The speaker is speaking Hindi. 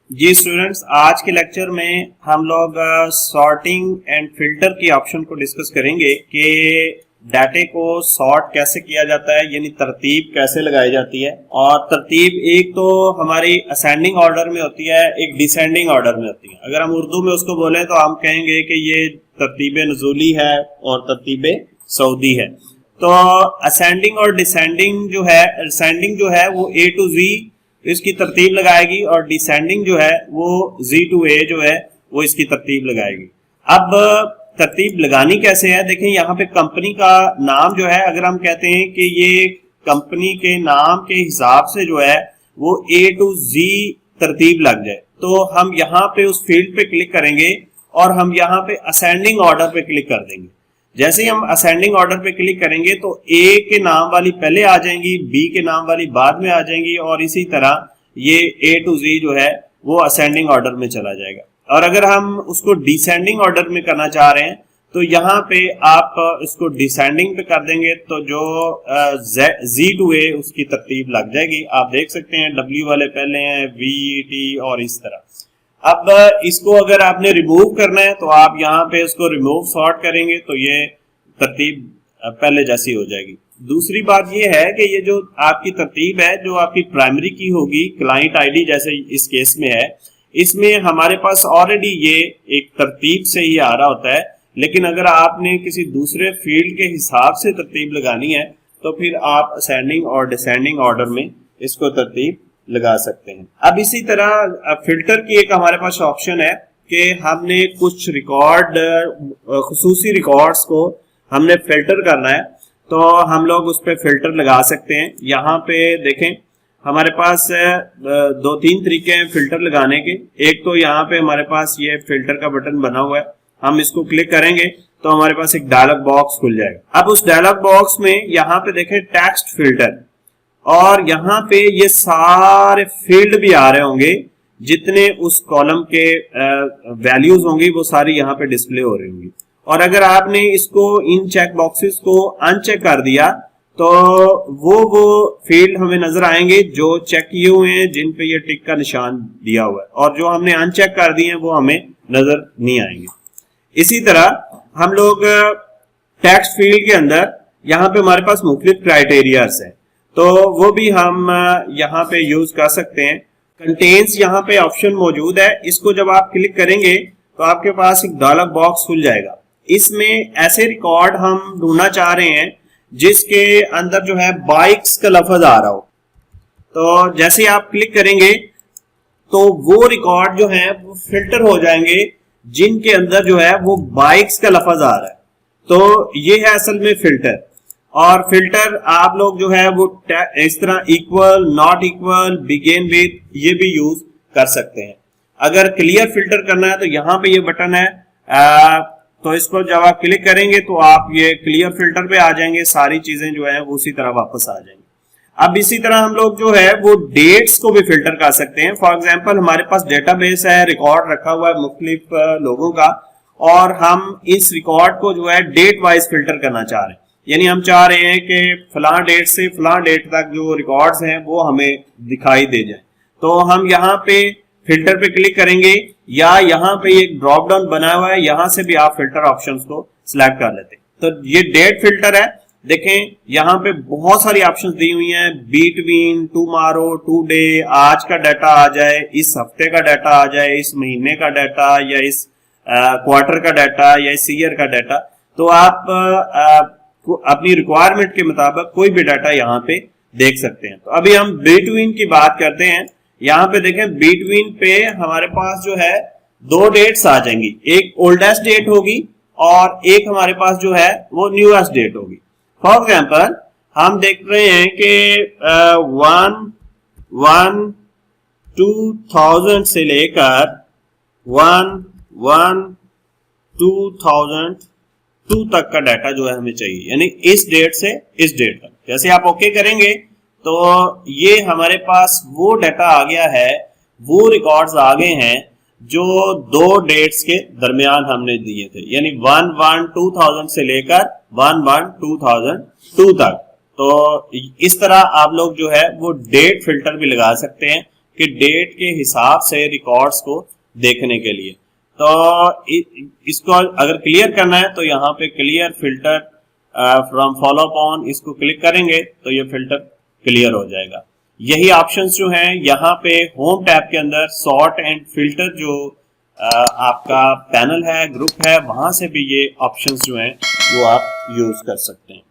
जी स्टूडेंट्स, आज के लेक्चर में हम लोग सॉर्टिंग एंड फिल्टर की ऑप्शन को डिस्कस करेंगे कि डाटे को सॉर्ट कैसे किया जाता है, यानी तरतीब कैसे लगाई जाती है। और तरतीब एक तो हमारी असेंडिंग ऑर्डर में होती है, एक डिसेंडिंग ऑर्डर में होती है। अगर हम उर्दू में उसको बोलें तो हम कहेंगे कि ये तरतीब नुज़ूली है और तरतीब सऊदी है। तो असेंडिंग और डिसेंडिंग जो है, असेंडिंग जो है वो ए टू जी इसकी तरतीब लगाएगी और डिसेंडिंग जो है वो Z to A जो है वो इसकी तरतीब लगाएगी। अब तरतीब लगानी कैसे है, देखें यहाँ पे कंपनी का नाम जो है, अगर हम कहते हैं कि ये कंपनी के नाम के हिसाब से जो है वो A to Z तरतीब लग जाए, तो हम यहाँ पे उस फील्ड पे क्लिक करेंगे और हम यहाँ पे असेंडिंग ऑर्डर पे क्लिक कर देंगे। जैसे ही हम असेंडिंग ऑर्डर पे क्लिक करेंगे तो ए के नाम वाली पहले आ जाएंगी, बी के नाम वाली बाद में आ जाएंगी और इसी तरह ये ए टू जी जो है वो असेंडिंग ऑर्डर में चला जाएगा। और अगर हम उसको डिसेंडिंग ऑर्डर में करना चाह रहे हैं तो यहाँ पे आप इसको डिसेंडिंग पे कर देंगे तो जो जी टू ए उसकी तरतीब लग जाएगी। आप देख सकते हैं डब्ल्यू वाले पहले हैं, वी टी और इस तरह। अब इसको अगर आपने रिमूव करना है तो आप यहाँ पे इसको रिमूव सॉर्ट करेंगे तो ये तरतीब पहले जैसी हो जाएगी। दूसरी बात ये है कि ये जो आपकी तरतीब है, जो आपकी प्राइमरी की होगी, क्लाइंट आईडी जैसे इस केस में है, इसमें हमारे पास ऑलरेडी ये एक तरतीब से ही आ रहा होता है। लेकिन अगर आपने किसी दूसरे फील्ड के हिसाब से तरतीब लगानी है तो फिर आप असेंडिंग और डिसेंडिंग ऑर्डर में इसको तरतीब लगा सकते हैं। अब इसी तरह फिल्टर की एक हमारे पास ऑप्शन है कि हमने कुछ रिकॉर्ड, खुसूसी रिकॉर्ड्स को हमने फिल्टर करना है तो हम लोग उस पर फिल्टर लगा सकते हैं। यहाँ पे देखें हमारे पास दो तीन तरीके हैं फिल्टर लगाने के। एक तो यहाँ पे हमारे पास ये फिल्टर का बटन बना हुआ है, हम इसको क्लिक करेंगे तो हमारे पास एक डायलॉग बॉक्स खुल जाएगा। अब उस डायलॉग बॉक्स में यहाँ पे देखें टेक्स्ट फिल्टर, और यहाँ पे ये सारे फील्ड भी आ रहे होंगे, जितने उस कॉलम के वैल्यूज होंगी वो सारी यहाँ पे डिस्प्ले हो रही होंगी। और अगर आपने इसको इन चेक बॉक्सेस को अनचेक कर दिया तो वो फील्ड हमें नजर आएंगे जो चेक किए हुए हैं, जिन पे ये टिक का निशान दिया हुआ है, और जो हमने अनचेक कर दिए हैं वो हमें नजर नहीं आएंगे। इसी तरह हम लोग टेक्स्ट फील्ड के अंदर यहाँ पे हमारे पास मुख्तलिफ क्राइटेरियाज हैं तो वो भी हम यहाँ पे यूज कर सकते हैं। कंटेन्स यहाँ पे ऑप्शन मौजूद है, इसको जब आप क्लिक करेंगे तो आपके पास एक डायलॉग बॉक्स खुल जाएगा। इसमें ऐसे रिकॉर्ड हम ढूंढना चाह रहे हैं जिसके अंदर जो है बाइक्स का लफ्ज आ रहा हो। तो जैसे ही आप क्लिक करेंगे तो वो रिकॉर्ड जो है वो फिल्टर हो जाएंगे जिनके अंदर जो है वो बाइक्स का लफ्ज आ रहा है। तो ये है असल में फिल्टर। और फिल्टर आप लोग जो है वो इस तरह equal, not equal, begin with ये भी यूज कर सकते हैं। अगर क्लियर फिल्टर करना है तो यहाँ पे ये बटन है, तो इसको जब आप क्लिक करेंगे तो आप ये क्लियर फिल्टर पे आ जाएंगे, सारी चीजें जो है वो उसी तरह वापस आ जाएंगी। अब इसी तरह हम लोग जो है वो डेट्स को भी फिल्टर कर सकते हैं। फॉर एग्जाम्पल हमारे पास डेटाबेस है, रिकॉर्ड रखा हुआ है मुख्तलिफ लोगों का, और हम इस रिकॉर्ड को जो है डेट वाइज फिल्टर करना चाह रहे हैं। यानी हम चाह रहे हैं कि फलां डेट से फलां डेट तक जो रिकॉर्ड्स हैं वो हमें दिखाई दे जाए। तो हम यहाँ पे फिल्टर पे क्लिक करेंगे, या यहाँ पे एक ड्रॉप डाउन बना हुआ है, यहाँ से भी आप फिल्टर ऑप्शंस को सिलेक्ट कर लेते हैं। तो ये डेट फिल्टर है। देखें यहाँ पे बहुत सारी ऑप्शंस दी हुई हैं, बिटवीन, टुमारो, टुडे, आज का डाटा आ जाए, इस हफ्ते का डाटा आ जाए, इस महीने का डाटा, या इस क्वार्टर का डाटा, या इस ईयर का डाटा। तो आप अपनी रिक्वायरमेंट के मुताबिक कोई भी डाटा यहाँ पे देख सकते हैं। तो अभी हम बिटवीन की बात करते हैं। यहाँ पे देखें बिटवीन पे हमारे पास जो है दो डेट्स आ जाएंगी, एक ओल्डेस्ट डेट होगी और एक हमारे पास जो है वो न्यूएस्ट डेट होगी। फॉर एग्जाम्पल हम देख रहे हैं कि 1/1/2000 से लेकर 1/1/2002 तक का डाटा जो है हमें चाहिए, यानी इस डेट से इस डेट तक। जैसे आप ओके करेंगे तो ये हमारे पास वो डाटा आ गया है, वो रिकॉर्ड्स आ गए हैं जो दो डेट्स के दरमियान हमने दिए थे, यानी 1/1/2000 से लेकर 1/1/2002 तक। तो इस तरह आप लोग जो है वो डेट फिल्टर भी लगा सकते हैं कि डेट के हिसाब से रिकॉर्ड्स को देखने के लिए। तो इसको अगर क्लियर करना है तो यहाँ पे clear filter from follow upon इसको क्लिक करेंगे तो ये फिल्टर क्लियर हो जाएगा। यही ऑप्शंस जो हैं यहाँ पे होम टैब के अंदर सॉर्ट एंड फिल्टर जो आपका पैनल है, ग्रुप है, वहां से भी ये ऑप्शंस जो हैं वो आप यूज कर सकते हैं।